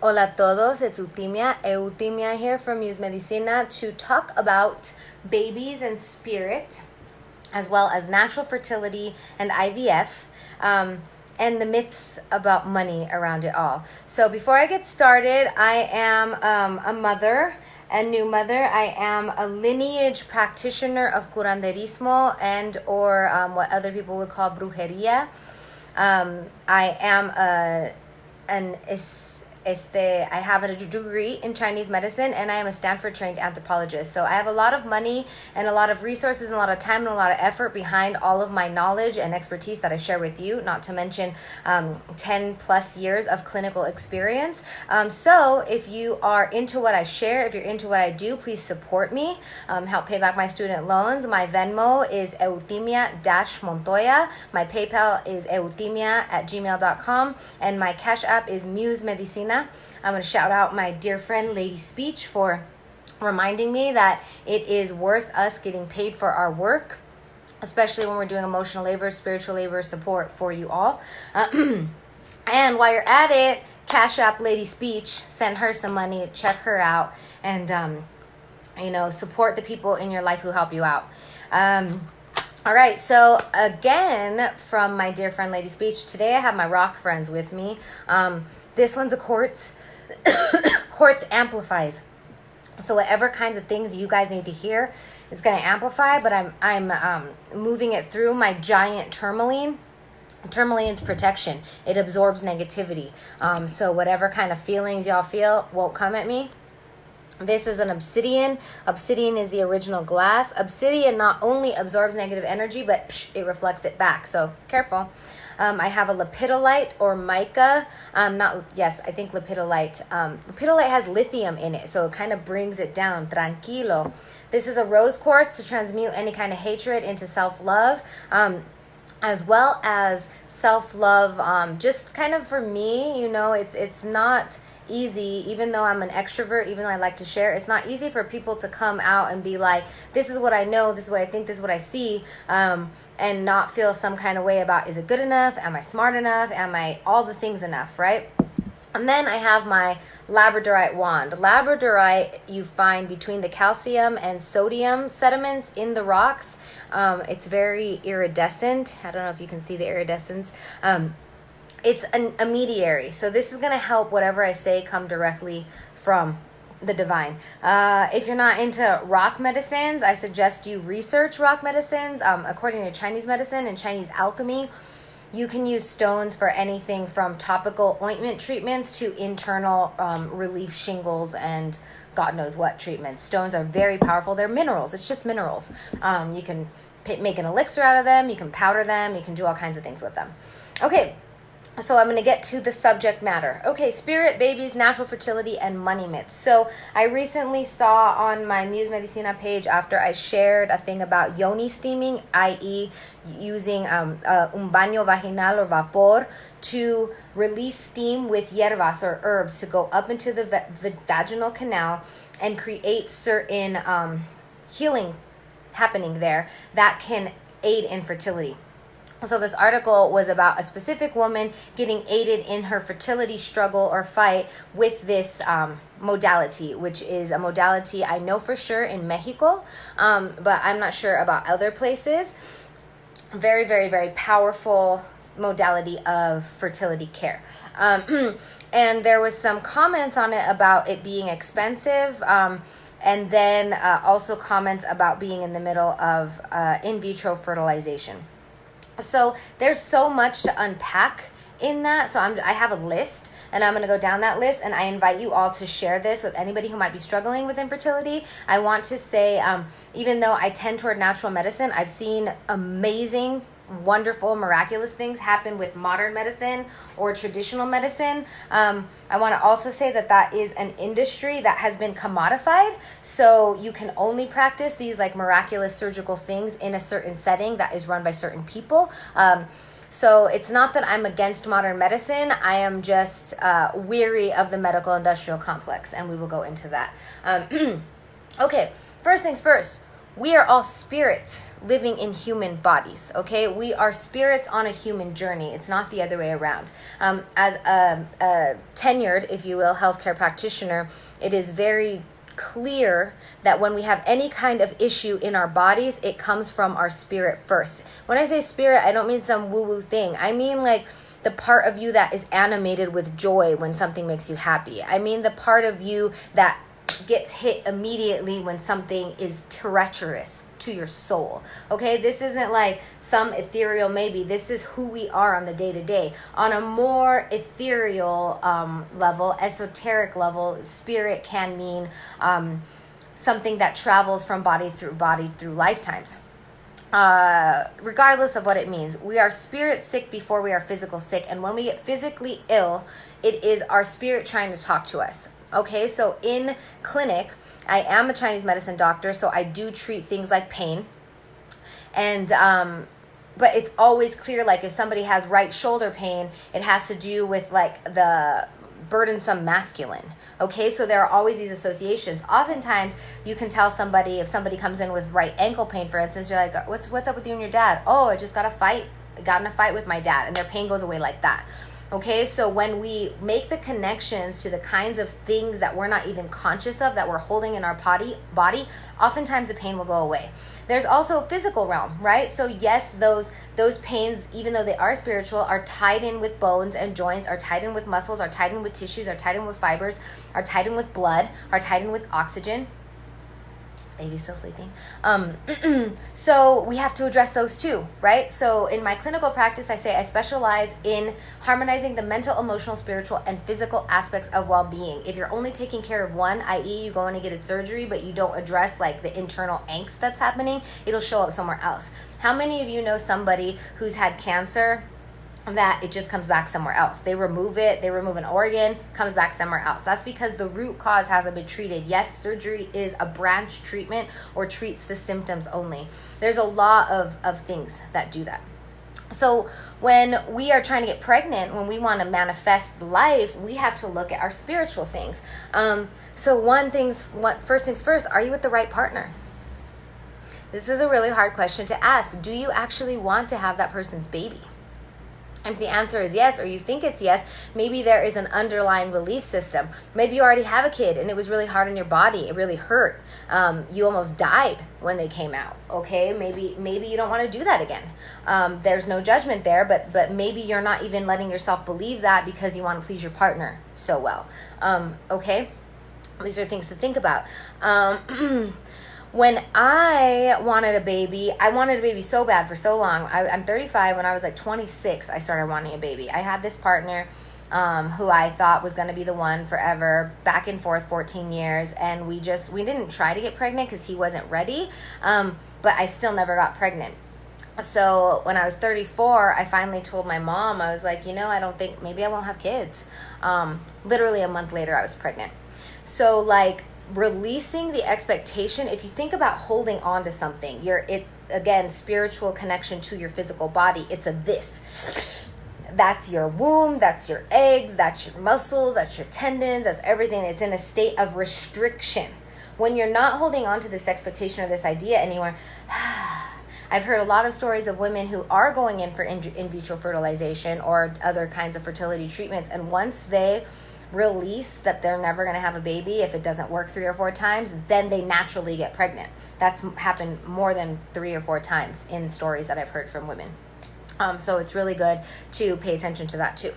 Hola a todos, it's Eutimia here from Muse Medicina to talk about babies and spirit, as well as natural fertility and IVF, and the myths about money around it all. So before I get started, I am a mother, a new mother. I am a lineage practitioner of curanderismo and or what other people would call brujeria. I am I have a degree in Chinese medicine, and I am a Stanford trained anthropologist. So I have a lot of money and a lot of resources and a lot of time and a lot of effort behind all of my knowledge and expertise that I share with you, not to mention 10 plus years of clinical experience. So if you are into what I share, if you're into what I do, please support me, help pay back my student loans. My Venmo is eutimia-montoya. My PayPal is eutimia@gmail.com, and my Cash App is Muse Medicina. I'm going to shout out my dear friend Lady Speech for reminding me that it is worth us getting paid for our work, especially when we're doing emotional labor, spiritual labor support for you all. And while you're at it, Cash App Lady Speech, send her some money, check her out, and support the people in your life who help you out. All right, so again, from my dear friend Lady Speech, today I have my rock friends with me. This one's a quartz. Quartz amplifies. So whatever kinds of things you guys need to hear, it's going to amplify, but I'm moving it through my giant tourmaline. Tourmaline's protection. It absorbs negativity. So whatever kind of feelings y'all feel won't come at me. This is an obsidian. Obsidian is the original glass. Obsidian not only absorbs negative energy, but it reflects it back. So careful. I have a lepidolite or mica. I think lepidolite. Lepidolite has lithium in it, so it kind of brings it down. Tranquilo. This is a rose quartz to transmute any kind of hatred into self-love, as well as self-love. Just kind of for me, it's not easy, even though I'm an extrovert, even though I like to share, it's not easy for people to come out and be like, this is what I know, this is what I think, this is what I see, and not feel some kind of way about, is it good enough? Am I smart enough? Am I all the things enough, right? And then I have my labradorite wand. Labradorite you find between the calcium and sodium sediments in the rocks. It's very iridescent. I don't know if you can see the iridescence. It's a mediary. So this is going to help whatever I say come directly from the divine. If you're not into rock medicines, I suggest you research rock medicines. According to Chinese medicine and Chinese alchemy, you can use stones for anything from topical ointment treatments to internal relief shingles and God knows what treatments. Stones are very powerful. They're minerals. It's just minerals. You can make an elixir out of them. You can powder them. You can do all kinds of things with them. Okay. So I'm going to get to the subject matter. Okay, spirit, babies, natural fertility, and money myths. So I recently saw on my Muse Medicina page, after I shared a thing about yoni steaming, i.e. using un baño vaginal or vapor to release steam with hierbas or herbs to go up into the vaginal canal and create certain healing happening there that can aid in fertility. So this article was about a specific woman getting aided in her fertility struggle or fight with this modality, which is a modality I know for sure in Mexico, but I'm not sure about other places. Very, very, very powerful modality of fertility care. And there was some comments on it about it being expensive, and then also comments about being in the middle of in vitro fertilization. So there's so much to unpack in that. So I have a list, and I'm going to go down that list, and I invite you all to share this with anybody who might be struggling with infertility. I want to say, even though I tend toward natural medicine, I've seen amazing, wonderful, miraculous things happen with modern medicine or traditional medicine. I want to also say that is an industry that has been commodified, so you can only practice these like miraculous surgical things in a certain setting that is run by certain people. So it's not that I'm against modern medicine. I am just weary of the medical industrial complex, and we will go into that. Okay, first things first. we are all spirits living in human bodies, okay? We are spirits on a human journey. It's not the other way around. As a tenured, if you will, healthcare practitioner, it is very clear that when we have any kind of issue in our bodies, it comes from our spirit first. When I say spirit, I don't mean some woo-woo thing. I mean like the part of you that is animated with joy when something makes you happy. I mean the part of you that gets hit immediately when something is treacherous to your soul. Okay, this isn't like some ethereal maybe. This is who we are on the day-to-day. On a more ethereal level, esoteric level, spirit can mean something that travels from body through lifetimes. Regardless of what it means, we are spirit sick before we are physical sick, and when we get physically ill, it is our spirit trying to talk to us. Okay, so in clinic, I am a Chinese medicine doctor, so I do treat things like pain. And, but it's always clear, like if somebody has right shoulder pain, it has to do with like the burdensome masculine. Okay, so there are always these associations. Oftentimes, you can tell somebody, if somebody comes in with right ankle pain, for instance, you're like, what's up with you and your dad? Oh, I just got in a fight with my dad, and their pain goes away like that. Okay, so when we make the connections to the kinds of things that we're not even conscious of, that we're holding in our body, oftentimes the pain will go away. There's also a physical realm, right? So yes, those pains, even though they are spiritual, are tied in with bones and joints, are tied in with muscles, are tied in with tissues, are tied in with fibers, are tied in with blood, are tied in with oxygen. Baby's still sleeping. So we have to address those too, right? So in my clinical practice, I say I specialize in harmonizing the mental, emotional, spiritual, and physical aspects of well-being. If you're only taking care of one, i.e. you go in and get a surgery, but you don't address like the internal angst that's happening, it'll show up somewhere else. How many of you know somebody who's had cancer that it just comes back somewhere else? They remove it, they remove an organ, comes back somewhere else. That's because the root cause hasn't been treated. Yes, surgery is a branch treatment or treats the symptoms only. There's a lot of things that do that. So when we are trying to get pregnant, when we want to manifest life, we have to look at our spiritual things. So first things first, are you with the right partner? This is a really hard question to ask. Do you actually want to have that person's baby? If the answer is yes, or you think it's yes, maybe there is an underlying belief system. Maybe you already have a kid and it was really hard on your body. It really hurt. You almost died when they came out. Okay, maybe you don't want to do that again. There's no judgment there, but maybe you're not even letting yourself believe that because you want to please your partner so well. Okay, these are things to think about. When I wanted a baby so bad for so long. I'm 35. When I was like 26, I started wanting a baby. I had this partner who I thought was going to be the one forever, back and forth 14 years. And we didn't try to get pregnant because he wasn't ready. But I still never got pregnant. So when I was 34, I finally told my mom, I was like, I don't think, maybe I won't have kids. Literally a month later, I was pregnant. So like, releasing the expectation, if you think about holding on to something, again, spiritual connection to your physical body, it's this. That's your womb, that's your eggs, that's your muscles, that's your tendons, that's everything. It's in a state of restriction. When you're not holding on to this expectation or this idea anymore, I've heard a lot of stories of women who are going in for in vitro fertilization or other kinds of fertility treatments, and once they release that they're never going to have a baby, if it doesn't work 3 or 4 times, then they naturally get pregnant. That's happened more than 3 or 4 times in stories that I've heard from women. So it's really good to pay attention to that too.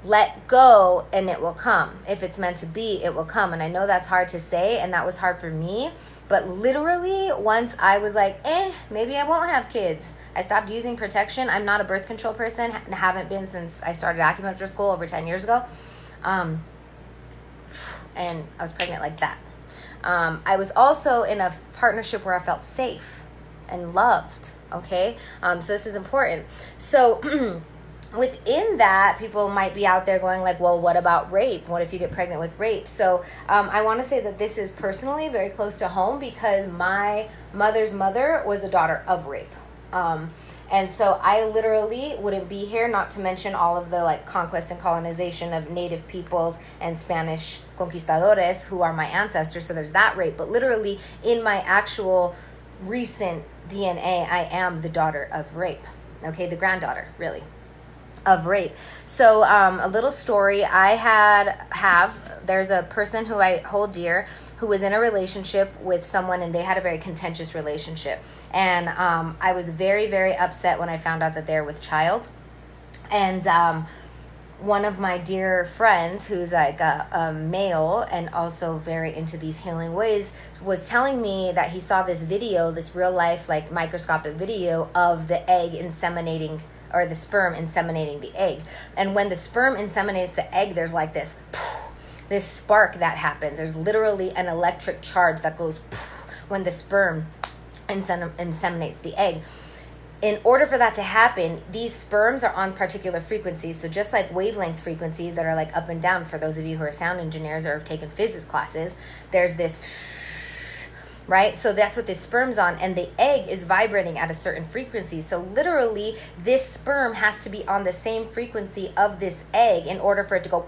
Let go and it will come. If it's meant to be, it will come. And I know that's hard to say, and that was hard for me, but literally once I was like, maybe I won't have kids, I stopped using protection. I'm not a birth control person and haven't been since I started acupuncture school over 10 years ago. And I was pregnant like that. I was also in a partnership where I felt safe and loved. Okay. So this is important. So within that, people might be out there going like, well, what about rape? What if you get pregnant with rape? So I want to say that this is personally very close to home because my mother's mother was a daughter of rape. And so I literally wouldn't be here, not to mention all of the like conquest and colonization of native peoples and Spanish conquistadores who are my ancestors. So there's that rape. But literally in my actual recent DNA, I am the daughter of rape. Okay, the granddaughter, really, of rape. So a little story. There's a person who I hold dear who was in a relationship with someone, and they had a very contentious relationship. And I was very, very upset when I found out that they're with child. And one of my dear friends, who's like a male and also very into these healing ways, was telling me that he saw this video, this real life, like microscopic video of the egg inseminating, or the sperm inseminating the egg. And when the sperm inseminates the egg, there's like this spark that happens. There's literally an electric charge that goes when the sperm inseminates the egg. In order for that to happen, these sperms are on particular frequencies. So just like wavelength frequencies that are like up and down, for those of you who are sound engineers or have taken physics classes, there's this, right? So that's what this sperm's on, and the egg is vibrating at a certain frequency. So literally this sperm has to be on the same frequency of this egg in order for it to go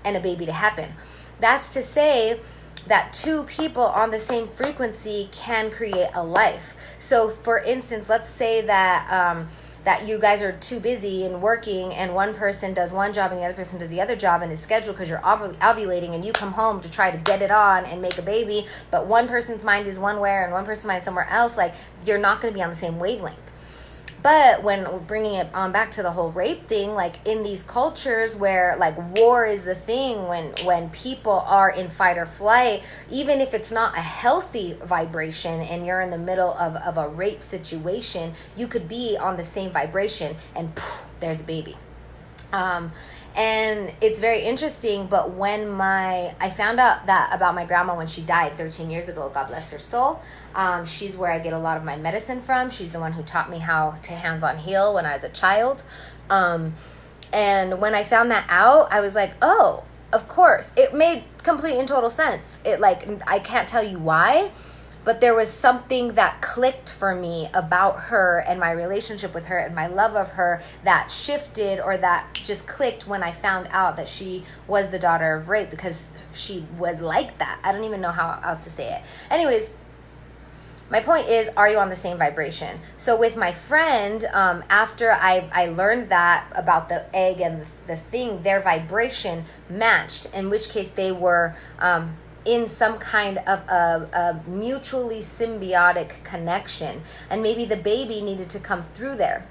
and a baby to happen. That's to say that two people on the same frequency can create a life. So for instance, let's say that that you guys are too busy and working, and one person does one job and the other person does the other job, and it's scheduled because you're ovulating, and you come home to try to get it on and make a baby, but one person's mind is one way and one person's mind is somewhere else. Like, you're not going to be on the same wavelength. But when we're bringing it on back to the whole rape thing, like in these cultures where like war is the thing, when people are in fight or flight, even if it's not a healthy vibration and you're in the middle of a rape situation, you could be on the same vibration and there's a baby. And it's very interesting, but when I found out that about my grandma when she died 13 years ago, God bless her soul, she's where I get a lot of my medicine from. She's the one who taught me how to hands-on heal when I was a child. And when I found that out, I was like, oh, of course. It made complete and total sense. It, like, I can't tell you why, but there was something that clicked for me about her and my relationship with her and my love of her that shifted, or that just clicked when I found out that she was the daughter of rape, because she was like that. I don't even know how else to say it. Anyways, my point is, are you on the same vibration? So with my friend, after I learned that about the egg and the thing, their vibration matched, in which case they were in some kind of a mutually symbiotic connection, and maybe the baby needed to come through there.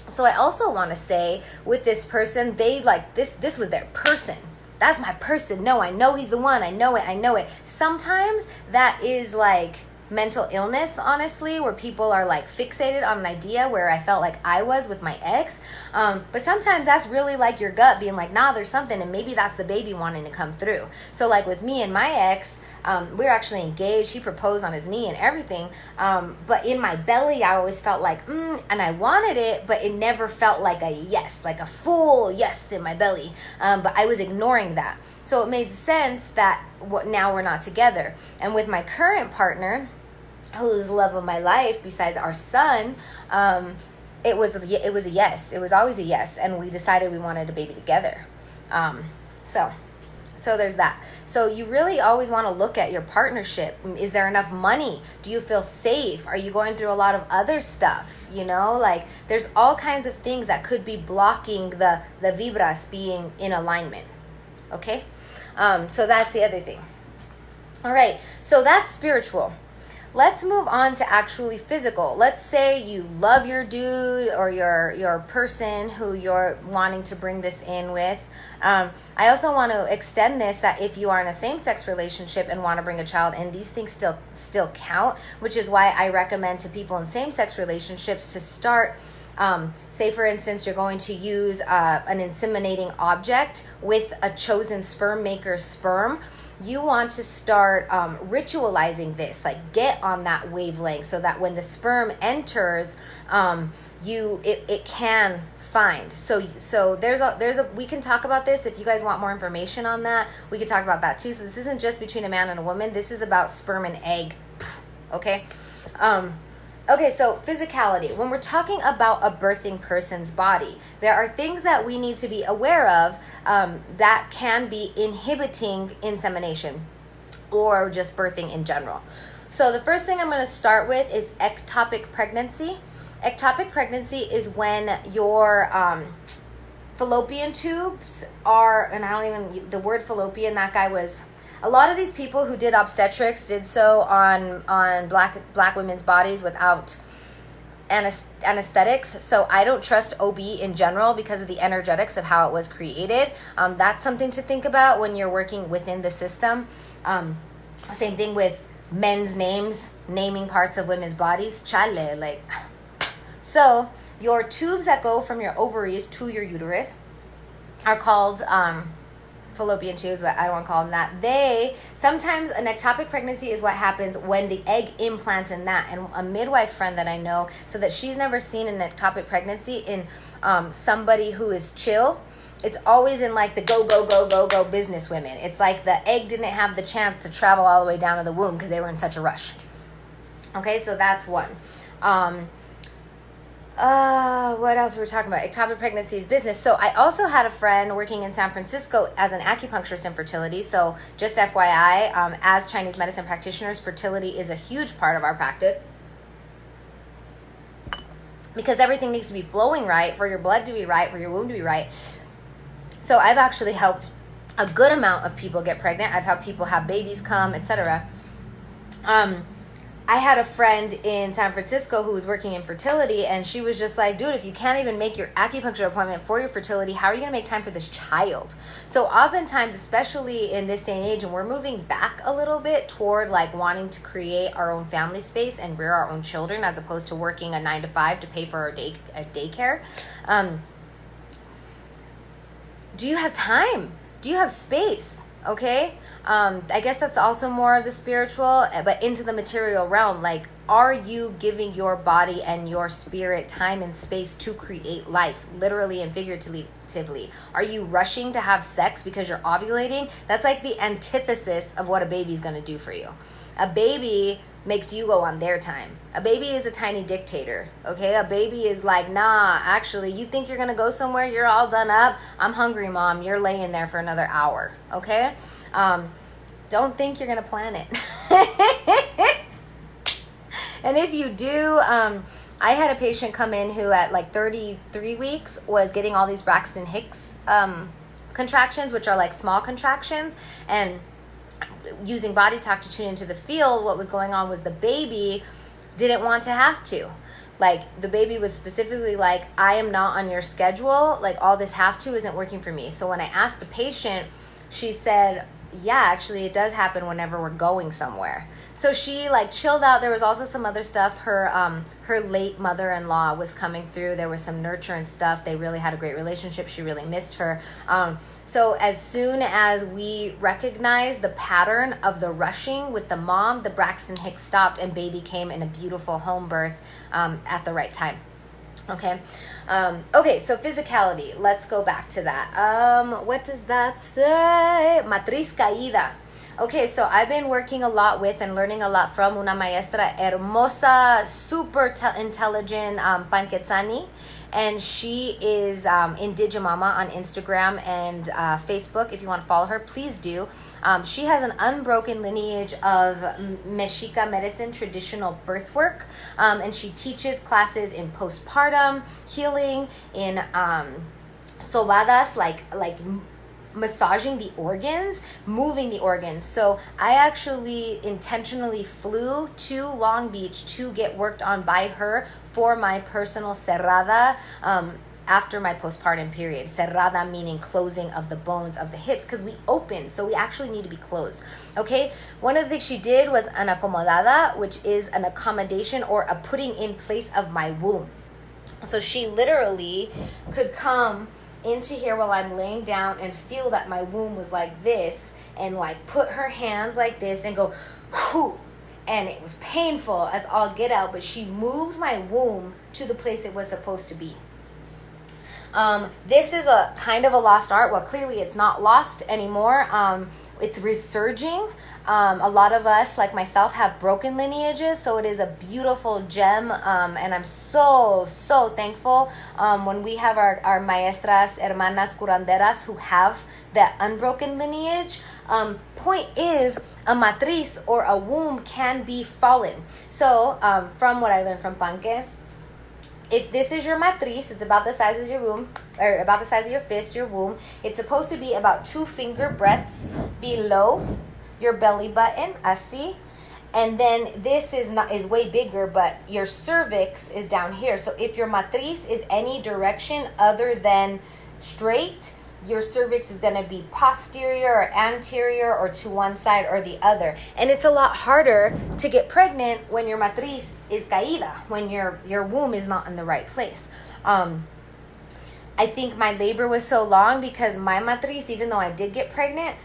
So I also want to say, with this person, they like this was their person. That's my person. No, I know he's the one. I know it. Sometimes that is like mental illness, honestly, where people are like fixated on an idea, where I felt like I was with my ex. But sometimes that's really like your gut being like, nah, there's something, and maybe that's the baby wanting to come through. So like with me and my ex, we were actually engaged. He proposed on his knee and everything. But in my belly, I always felt like, and I wanted it, but it never felt like a yes, like a full yes in my belly. But I was ignoring that. So it made sense that now we're not together. And with my current partner, who's the love of my life besides our son, it was a yes. It was always a yes. And we decided we wanted a baby together. So there's that. So you really always want to look at your partnership. Is there enough money? Do you feel safe? Are you going through a lot of other stuff? You know, like there's all kinds of things that could be blocking the vibras being in alignment. Okay? So that's the other thing. All right. So that's spiritual. Let's move on to actually physical. Let's say you love your dude or your person who you're wanting to bring this in with. I also want to extend this, that if you are in a same-sex relationship and want to bring a child in, these things still count, which is why I recommend to people in same-sex relationships to start, say for instance, you're going to use an inseminating object with a chosen sperm maker's sperm. You want to start ritualizing this, like get on that wavelength, so that when the sperm enters, it can find. So there's a we can talk about this if you guys want more information on that. We could talk about that too. So this isn't just between a man and a woman. This is about sperm and egg. Okay. Okay, so physicality. When we're talking about a birthing person's body, there are things that we need to be aware of that can be inhibiting insemination or just birthing in general. So the first thing I'm going to start with is ectopic pregnancy. Ectopic pregnancy is when your fallopian tubes are, and I don't even, the word fallopian, that guy was, a lot of these people who did obstetrics did so on black women's bodies without anesthetics. So I don't trust OB in general because of the energetics of how it was created. That's something to think about when you're working within the system. Same thing with men's names, naming parts of women's bodies. Chale, like. So your tubes that go from your ovaries to your uterus are called fallopian tubes, but I don't want to call them that. They, sometimes an ectopic pregnancy is what happens when the egg implants in that. And a midwife friend that I know said that she's never seen an ectopic pregnancy in somebody who is chill. It's always in like the go business women. It's like the egg didn't have the chance to travel all the way down to the womb because they were in such a rush. Okay, so that's one. What else were we talking about? Ectopic pregnancy is business. So I also had a friend working in San Francisco as an acupuncturist in fertility. So just FYI, as Chinese medicine practitioners, fertility is a huge part of our practice because everything needs to be flowing right for your blood to be right, for your womb to be right. So I've actually helped a good amount of people get pregnant. I've helped people have babies come, etc. I had a friend in San Francisco who was working in fertility, and she was just like, dude, if you can't even make your acupuncture appointment for your fertility, how are you going to make time for this child? So oftentimes, especially in this day and age, and we're moving back a little bit toward like wanting to create our own family space and rear our own children as opposed to working a 9 to 5 to pay for our daycare. Do you have time? Do you have space? Okay? I guess that's also more of the spiritual, but into the material realm. Like, are you giving your body and your spirit time and space to create life, literally and figuratively? Are you rushing to have sex because you're ovulating? That's like the antithesis of what a baby's going to do for you. A baby makes you go on their time. A baby is a tiny dictator, okay? A baby is like, nah, actually, you think you're going to go somewhere? You're all done up. I'm hungry, Mom. You're laying there for another hour, okay? Don't think you're going to plan it. And if you do, I had a patient come in who at like 33 weeks was getting all these Braxton Hicks contractions, which are like small contractions, and using body talk to tune into the field. What was going on was the baby didn't want to have to. Like, the baby was specifically like, I am not on your schedule. Like, all this have to isn't working for me. So when I asked the patient, she said, yeah, actually it does happen whenever we're going somewhere. So she like chilled out. There was also some other stuff. Her late mother-in-law was coming through. There was some nurture and stuff. They really had a great relationship. She really missed her. So as soon as we recognized the pattern of the rushing with the mom, the Braxton Hicks stopped and baby came in a beautiful home birth at the right time. Okay. Okay, so physicality. Let's go back to that. What does that say? Matriz caída. Okay, so I've been working a lot with and learning a lot from una maestra hermosa, super intelligent, Panquetzani. And she is in Digimama on Instagram and Facebook. If you want to follow her, please do. She has an unbroken lineage of Mexica medicine, traditional birth work. And she teaches classes in postpartum, healing, in sobadas, like massaging the organs, moving the organs. So I actually intentionally flew to Long Beach to get worked on by her for my personal cerrada after my postpartum period. Cerrada meaning closing of the bones of the hips, because we open, so we actually need to be closed. Okay, one of the things she did was an acomodada, which is an accommodation or a putting in place of my womb. So she literally could come into here while I'm laying down and feel that my womb was like this, and like put her hands like this and go whoo, and it was painful as all get out, but she moved my womb to the place it was supposed to be. This is a kind of a lost art. Well, clearly it's not lost anymore. It's resurging. A lot of us, like myself, have broken lineages, so it is a beautiful gem, and I'm so thankful when we have our maestras, hermanas curanderas who have that unbroken lineage. Point is, a matriz or a womb can be fallen. So from what I learned from Panque, if this is your matriz, it's about the size of your womb, or about the size of your fist, your womb. It's supposed to be about 2 finger breadths below your belly button, así. And then this is way bigger, but your cervix is down here. So if your matriz is any direction other than straight, your cervix is going to be posterior or anterior or to one side or the other. And it's a lot harder to get pregnant when your matriz is caída, when your womb is not in the right place. I think my labor was so long because my matriz, even though I did get pregnant,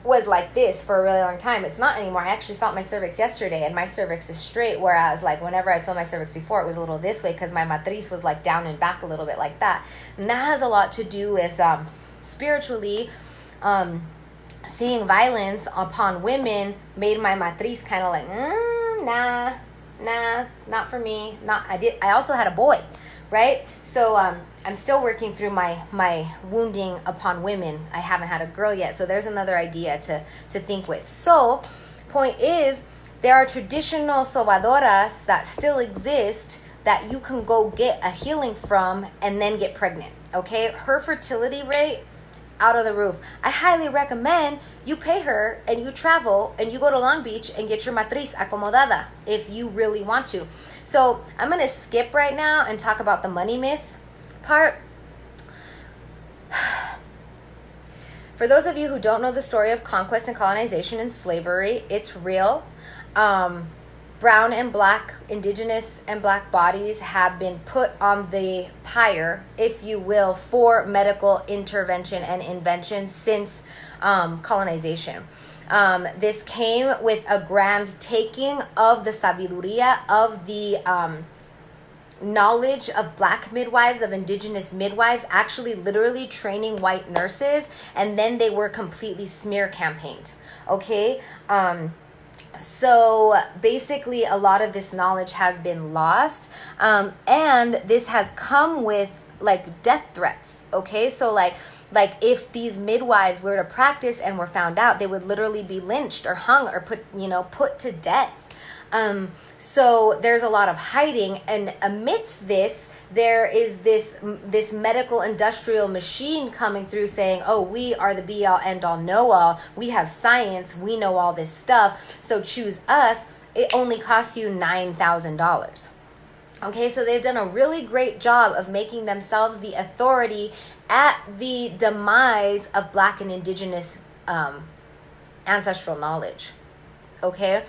was like this for a really long time. It's not anymore. I actually felt my cervix yesterday, and my cervix is straight, whereas like whenever I felt my cervix before, it was a little this way because my matriz was like down and back a little bit like that. And that has a lot to do with spiritually seeing violence upon women made my matriz kind of like nah, not for me. I also had a boy, right? So I'm still working through my wounding upon women. I haven't had a girl yet, so there's another idea to think with. So point is, there are traditional sobadoras that still exist that you can go get a healing from and then get pregnant, okay? Her fertility rate, out of the roof. I highly recommend you pay her and you travel and you go to Long Beach and get your matriz acomodada if you really want to. So I'm going to skip right now and talk about the money myth part. For those of you who don't know the story of conquest and colonization and slavery, it's real. Brown and black, indigenous and black bodies have been put on the pyre, if you will, for medical intervention and invention since colonization. This came with a grand taking of the sabiduría, of the knowledge of black midwives, of indigenous midwives, actually literally training white nurses, and then they were completely smear campaigned, okay? So basically a lot of this knowledge has been lost, and this has come with like death threats, okay? So like if these midwives were to practice and were found out, they would literally be lynched or hung or put to death. So there's a lot of hiding, and amidst this, there is this medical industrial machine coming through saying, oh, we are the be all end all know all. We have science. We know all this stuff. So choose us. It only costs you $9,000. Okay, so they've done a really great job of making themselves the authority at the demise of black and indigenous ancestral knowledge. Okay.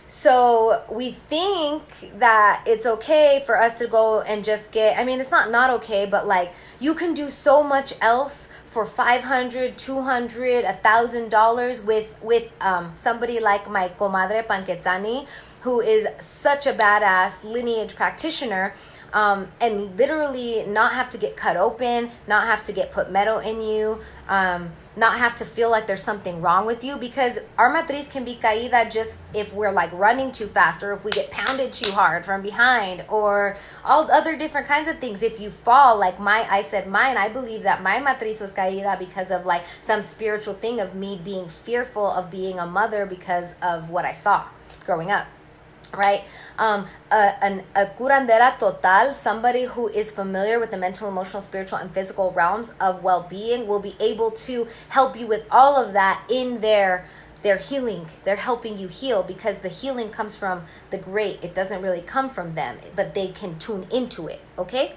So we think that it's okay for us to go and just get, I mean, it's not okay, but like you can do so much else for $500, $200, $1,000 with somebody like my comadre Panquetzani, who is such a badass lineage practitioner, and literally not have to get cut open, not have to get put metal in you, not have to feel like there's something wrong with you, because our matriz can be caída just if we're like running too fast, or if we get pounded too hard from behind, or all other different kinds of things. If you fall, like I believe that my matriz was caída because of like some spiritual thing of me being fearful of being a mother because of what I saw growing up. Right? A curandera total, somebody who is familiar with the mental, emotional, spiritual, and physical realms of well-being, will be able to help you with all of that in their healing. They're helping you heal, because the healing comes from the great. It doesn't really come from them, but they can tune into it. Okay?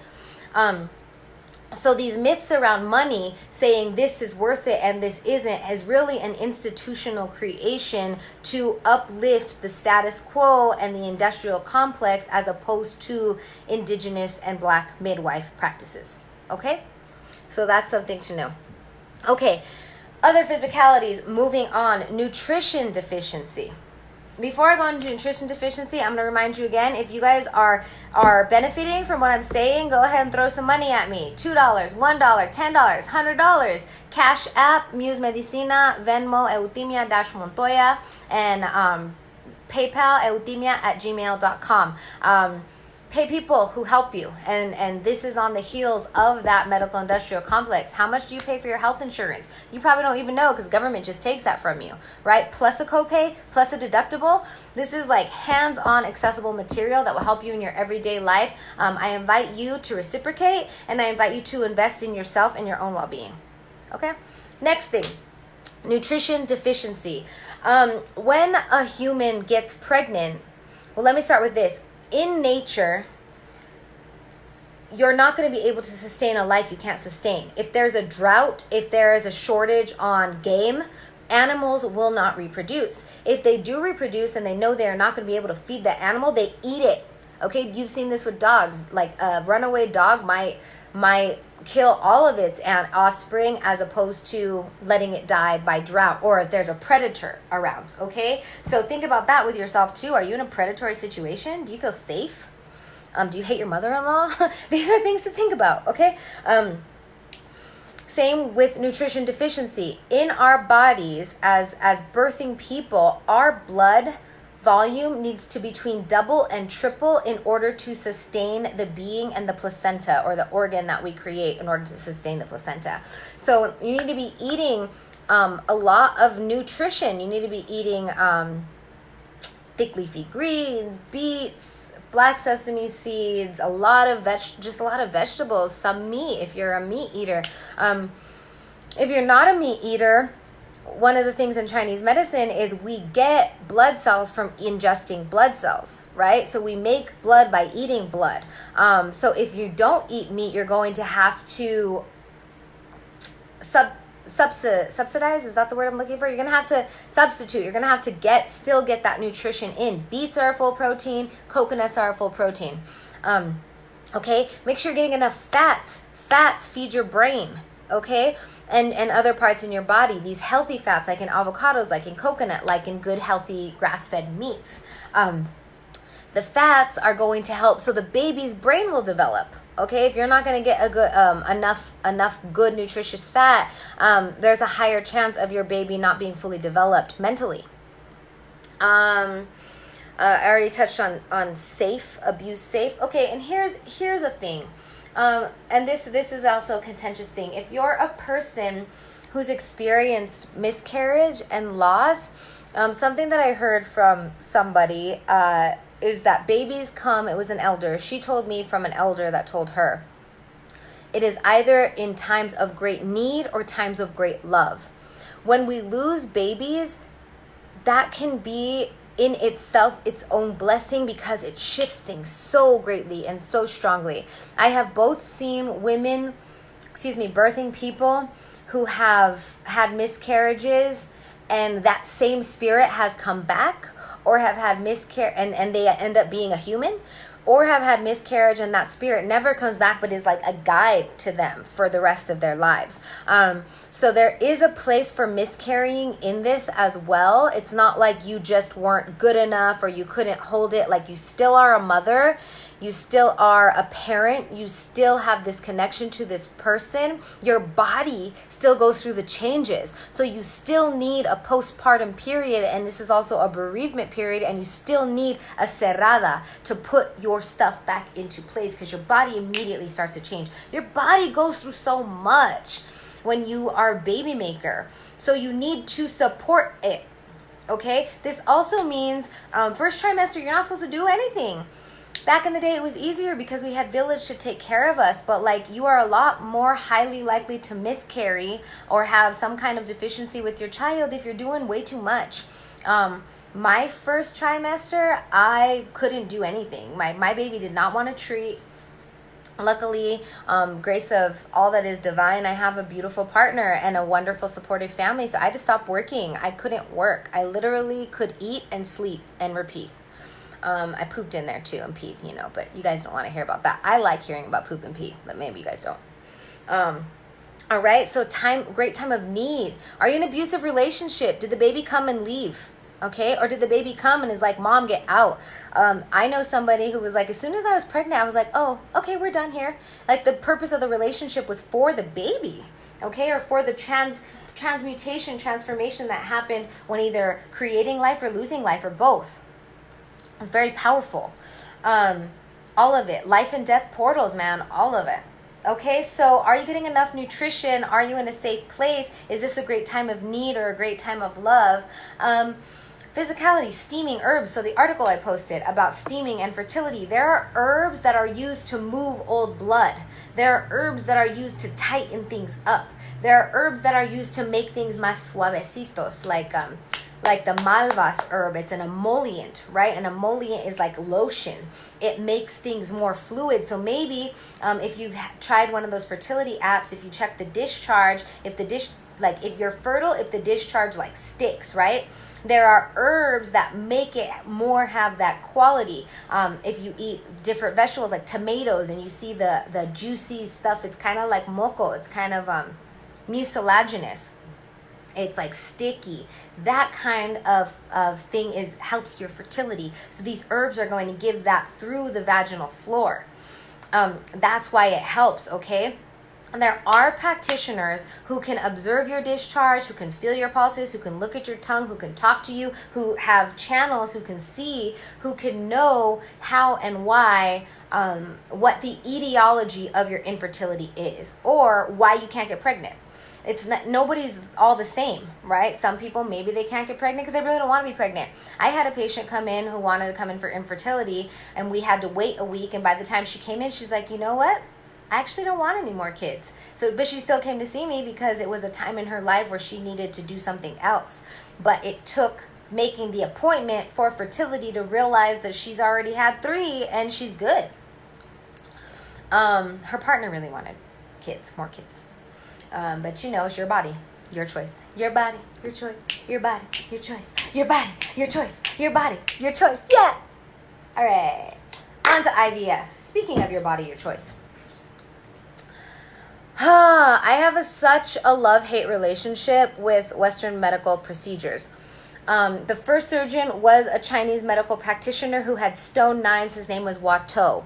So these myths around money, saying this is worth it and this isn't, is really an institutional creation to uplift the status quo and the industrial complex, as opposed to indigenous and black midwife practices. Okay? So that's something to know. Okay, other physicalities, moving on. Nutrition deficiency. before I go into nutrition deficiency, I'm going to remind you again, if you guys are benefiting from what I'm saying, go ahead and throw some money at me. $2, $1, $10, $100. Cash App, Muse Medicina, Venmo, Eutimia-Montoya, and PayPal, eutimia@gmail.com. Pay people who help you, and this is on the heels of that medical industrial complex. How much do you pay for your health insurance? You probably don't even know, because government just takes that from you, right? Plus a copay, plus a deductible. This is like hands-on accessible material that will help you in your everyday life. I invite you to reciprocate, and I invite you to invest in yourself and your own well-being. Okay, next thing, nutrition deficiency. When a human gets pregnant, well, let me start with this. In nature, you're not going to be able to sustain a life you can't sustain. If there's a drought, if there is a shortage on game, animals will not reproduce. If they do reproduce and they know they're not going to be able to feed that animal, they eat it. Okay, you've seen this with dogs. Like a runaway dog might kill all of its offspring, as opposed to letting it die by drought, or if there's a predator around. Okay, so think about that with yourself too. Are you in a predatory situation? Do you feel safe? Do you hate your mother-in-law? These are things to think about. Okay, same with nutrition deficiency. In our bodies, as birthing people, our blood volume needs to between double and triple in order to sustain the being and the placenta, or the organ that we create in order to sustain the placenta. So you need to be eating a lot of nutrition. You need to be eating thick leafy greens, beets, black sesame seeds, a lot of vegetables, some meat if you're a meat eater. If you're not a meat eater, one of the things in Chinese medicine is we get blood cells from ingesting blood cells, right? So we make blood by eating blood. So if you don't eat meat, you're going to have to subsidize. Is that the word I'm looking for? You're going to have to substitute. You're going to have to still get that nutrition in. Beets are full protein. Coconuts are full protein. Okay? Make sure you're getting enough fats. Fats feed your brain. Okay? And other parts in your body, these healthy fats, like in avocados, like in coconut, like in good, healthy, grass-fed meats. The fats are going to help so the baby's brain will develop. Okay, if you're not going to get a good enough good nutritious fat, there's a higher chance of your baby not being fully developed mentally. I already touched on abuse safe. Okay, and here's a thing. And this is also a contentious thing. If you're a person who's experienced miscarriage and loss, something that I heard from somebody is that babies come, it was an elder. She told me from an elder that told her, it is either in times of great need or times of great love. When we lose babies, that can be in itself its own blessing, because it shifts things so greatly and so strongly. I have both seen birthing people who have had miscarriages, and that same spirit has come back, or have had miscarriage and they end up being a human, or have had miscarriage and that spirit never comes back, but is like a guide to them for the rest of their lives. So there is a place for miscarrying in this as well. It's not like you just weren't good enough or you couldn't hold it. Like, you still are a mother. You still are a parent. You still have this connection to this person. Your body still goes through the changes. So you still need a postpartum period, and this is also a bereavement period, and you still need a cerrada to put your stuff back into place, because your body immediately starts to change. Your body goes through so much when you are a baby maker. So you need to support it. Okay? This also means first trimester, you're not supposed to do anything. Back in the day, it was easier because we had village to take care of us, but like, you are a lot more highly likely to miscarry or have some kind of deficiency with your child if you're doing way too much. My first trimester, I couldn't do anything. My baby did not want to treat. Luckily, grace of all that is divine, I have a beautiful partner and a wonderful supportive family, so I had to stop working. I couldn't work. I literally could eat and sleep and repeat. I pooped in there too and peed, but you guys don't want to hear about that. I like hearing about poop and pee, but maybe you guys don't. All right, so great time of need. Are you in an abusive relationship? Did the baby come and leave? Okay, or did the baby come and is like, Mom, get out? I know somebody who was like, as soon as I was pregnant, I was like, oh, okay, we're done here. Like, the purpose of the relationship was for the baby, okay, or for the transformation that happened when either creating life or losing life, or both. It's very powerful. All of it, life and death portals, man, all of it. Okay, so are you getting enough nutrition? Are you in a safe place? Is this a great time of need or a great time of love? Physicality, steaming herbs. So the article I posted about steaming and fertility, there are herbs that are used to move old blood. There are herbs that are used to tighten things up. There are herbs that are used to make things más suavecitos, like the malvas herb. It's an emollient, right? An emollient is like lotion. It makes things more fluid. So maybe if you've tried one of those fertility apps, if you check the discharge, if you're fertile, if the discharge like sticks, right? There are herbs that make it more have that quality. If you eat different vegetables like tomatoes and you see the juicy stuff, it's kind of like moco. It's kind of mucilaginous. It's like sticky. That kind of thing helps your fertility. So these herbs are going to give that through the vaginal floor. That's why it helps, okay? And there are practitioners who can observe your discharge, who can feel your pulses, who can look at your tongue, who can talk to you, who have channels, who can see, who can know how and why, what the etiology of your infertility is, or why you can't get pregnant. It's not, nobody's all the same, right? Some people, maybe they can't get pregnant because they really don't want to be pregnant. I had a patient come in who wanted to come in for infertility, and we had to wait a week. And by the time she came in, she's like, you know what? I actually don't want any more kids. But she still came to see me because it was a time in her life where she needed to do something else. But it took making the appointment for fertility to realize that she's already had 3 and she's good. Her partner really wanted kids, more kids. But it's your body, your choice. Your body, your choice. Your body, your choice. Your body, your choice. Your body, your choice. Yeah. All right. On to IVF. Speaking of your body, your choice. I have such a love-hate relationship with Western medical procedures. The first surgeon was a Chinese medical practitioner who had stone knives. His name was Watteau.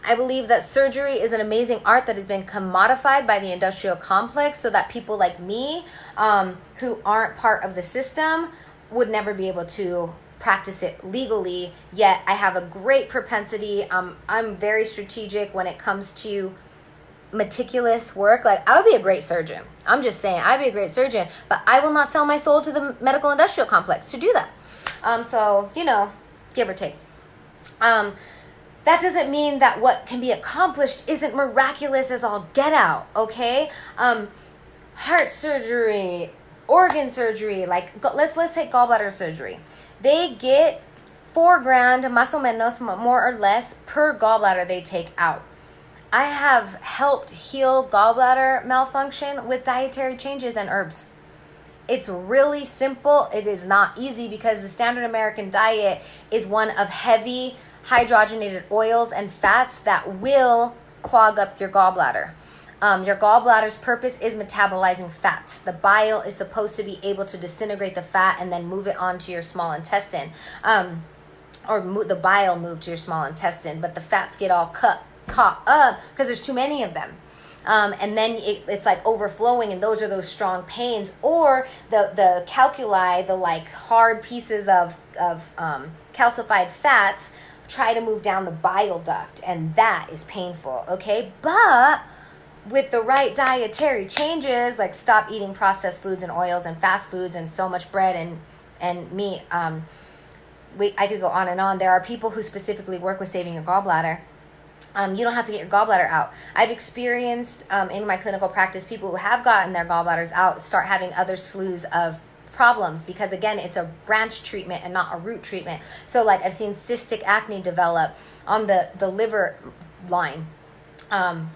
I believe that surgery is an amazing art that has been commodified by the industrial complex so that people like me, who aren't part of the system, would never be able to practice it legally. Yet I have a great propensity. I'm very strategic when it comes to meticulous work. Like, I would be a great surgeon. I'm just saying, I'd be a great surgeon, but I will not sell my soul to the medical industrial complex to do that. So, give or take. That doesn't mean that what can be accomplished isn't miraculous as all get out, okay? Heart surgery, organ surgery, like let's take gallbladder surgery. They get $4,000, más o menos, more or less, per gallbladder they take out. I have helped heal gallbladder malfunction with dietary changes and herbs. It's really simple. It is not easy because the standard American diet is one of heavy hydrogenated oils and fats that will clog up your gallbladder. Your gallbladder's purpose is metabolizing fats. The bile is supposed to be able to disintegrate the fat and then move it onto your small intestine. The bile move to your small intestine, but the fats get all caught up because there's too many of them. And then it's like overflowing, and those are those strong pains, or the calculi, the like hard pieces of calcified fats try to move down the bile duct, and that is painful, okay? But with the right dietary changes, like stop eating processed foods and oils and fast foods and so much bread and meat, I could go on and on. There are people who specifically work with saving your gallbladder. You don't have to get your gallbladder out. I've experienced in my clinical practice people who have gotten their gallbladders out start having other slews of problems because, again, it's a branch treatment and not a root treatment. So, like, I've seen cystic acne develop on the liver line.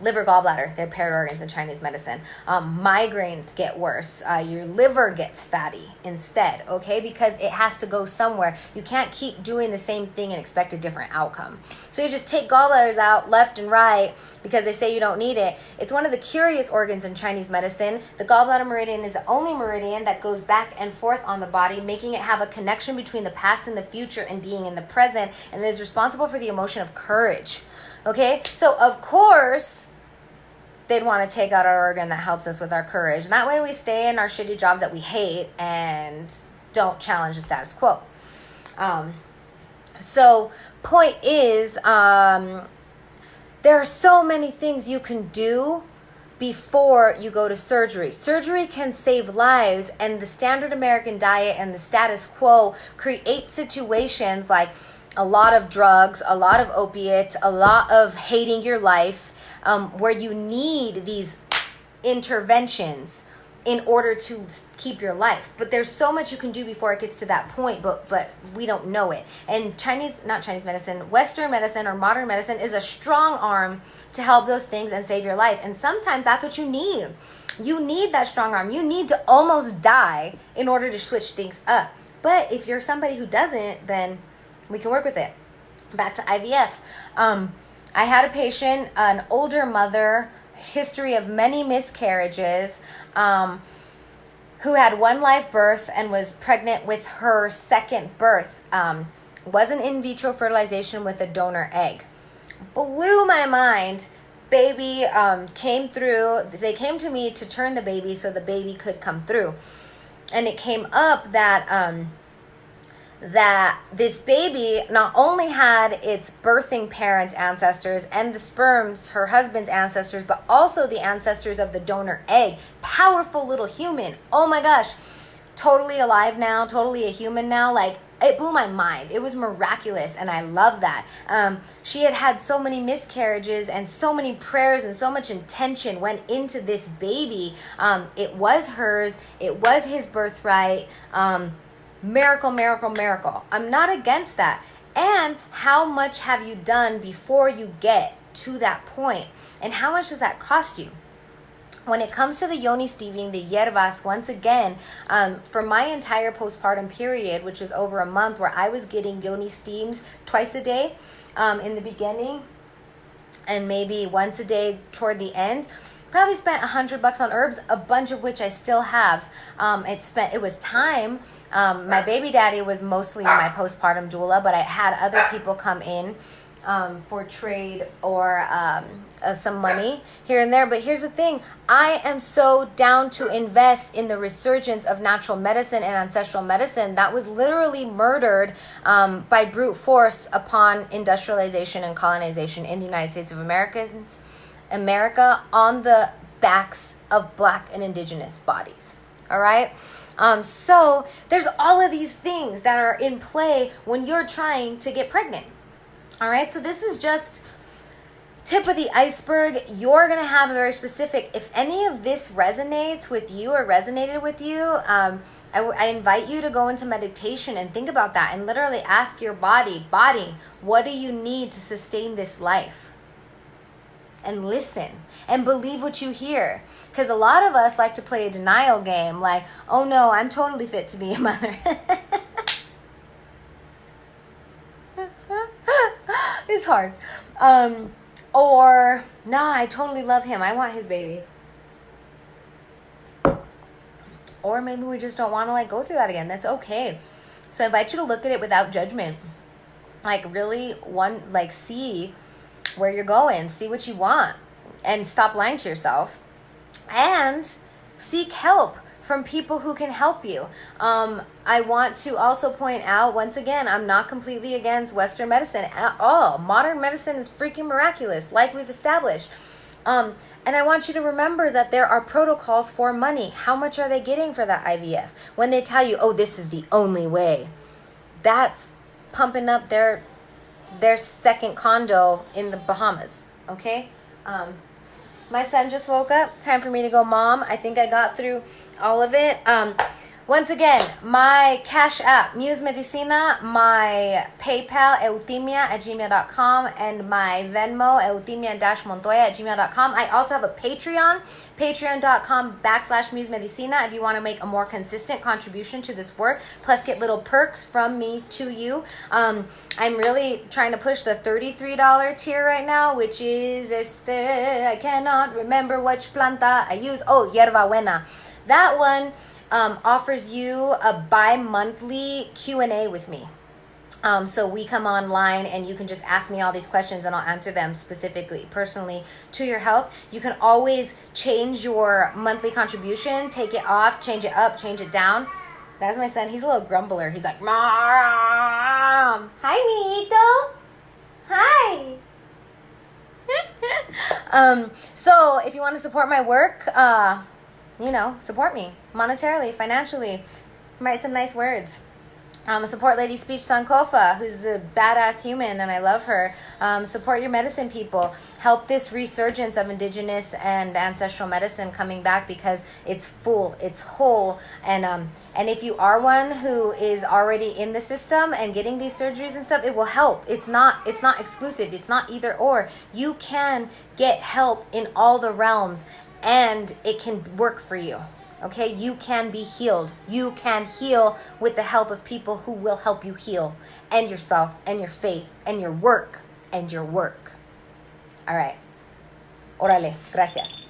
liver, gallbladder, they're paired organs in Chinese medicine. Migraines get worse. Your liver gets fatty instead, okay? Because it has to go somewhere. You can't keep doing the same thing and expect a different outcome. So you just take gallbladders out left and right because they say you don't need it. It's one of the curious organs in Chinese medicine. The gallbladder meridian is the only meridian that goes back and forth on the body, making it have a connection between the past and the future and being in the present, and it is responsible for the emotion of courage. Okay, so of course, they'd want to take out our organ that helps us with our courage. And that way we stay in our shitty jobs that we hate and don't challenge the status quo. So point is, there are so many things you can do before you go to surgery. Surgery can save lives, and the standard American diet and the status quo create situations like a lot of drugs, a lot of opiates, a lot of hating your life, where you need these interventions in order to keep your life. But there's so much you can do before it gets to that point, but we don't know it. And Western medicine or modern medicine is a strong arm to help those things and save your life. And sometimes that's what you need. You need that strong arm. You need to almost die in order to switch things up. But if you're somebody who doesn't, then we can work with it. Back to IVF. I had a patient, an older mother, history of many miscarriages, who had one live birth and was pregnant with her second birth. Was an in vitro fertilization with a donor egg. Blew my mind. Baby came through. They came to me to turn the baby so the baby could come through. And it came up that that this baby not only had its birthing parents' ancestors and the sperms, her husband's ancestors, but also the ancestors of the donor egg. Powerful little human. Oh my gosh. Totally alive now, totally a human now. Like, it blew my mind. It was miraculous, and I love that. She had had so many miscarriages, and so many prayers and so much intention went into this baby. It was hers. It was his birthright. Miracle, miracle, miracle. I'm not against that. And how much have you done before you get to that point? And how much does that cost you? When it comes to the yoni steaming, the hierbas, once again, for my entire postpartum period, which was over a month, where I was getting yoni steams twice a day in the beginning, and maybe once a day toward the end, probably spent $100 on herbs, a bunch of which I still have. It was time. My baby daddy was mostly my postpartum doula, but I had other people come in for trade or some money here and there. But here's the thing. I am so down to invest in the resurgence of natural medicine and ancestral medicine that was literally murdered by brute force upon industrialization and colonization in the United States of America on the backs of Black and Indigenous bodies. All right. So there's all of these things that are in play when you're trying to get pregnant. All right. So this is just tip of the iceberg. You're going to have a very specific, if any of this resonates with you or resonated with you, I invite you to go into meditation and think about that and literally ask your body, what do you need to sustain this life? And listen and believe what you hear. Because a lot of us like to play a denial game, like, oh no, I'm totally fit to be a mother. It's hard. Or, nah, I totally love him. I want his baby. Or maybe we just don't want to go through that again. That's okay. So I invite you to look at it without judgment. Really see where you're going, see what you want, and stop lying to yourself, and seek help from people who can help you. I want to also point out, once again, I'm not completely against Western medicine at all. Modern medicine is freaking miraculous, like we've established. And I want you to remember that there are protocols for money. How much are they getting for that IVF? When they tell you, oh, this is the only way, that's pumping up their second condo in the Bahamas. Okay. My son just woke up. Time for me to go, Mom. I think I got through all of it. Once again, my Cash App, Muse Medicina, my PayPal, eutimia@gmail.com, and my Venmo, eutimia-montoya@gmail.com. I also have a Patreon, patreon.com/Muse Medicina, if you want to make a more consistent contribution to this work, plus get little perks from me to you. I'm really trying to push the $33 tier right now, which is, I cannot remember which planta I use. Oh, Yerba Buena. That one offers you a bi-monthly Q&A with me. So we come online and you can just ask me all these questions and I'll answer them specifically, personally, to your health. You can always change your monthly contribution, take it off, change it up, change it down. That's my son. He's a little grumbler. He's like, Mom. Hi, Mito. Hi. So if you want to support my work, support me monetarily, financially. Write some nice words. Support Lady Speech Sankofa, who's a badass human, and I love her. Support your medicine people. Help this resurgence of indigenous and ancestral medicine coming back, because it's full, it's whole. And if you are one who is already in the system and getting these surgeries and stuff, it will help. It's not exclusive. It's not either or. You can get help in all the realms, and it can work for you. Okay, you can be healed. You can heal with the help of people who will help you heal, and yourself, and your faith, and your work, and your work. All right. Órale. Gracias.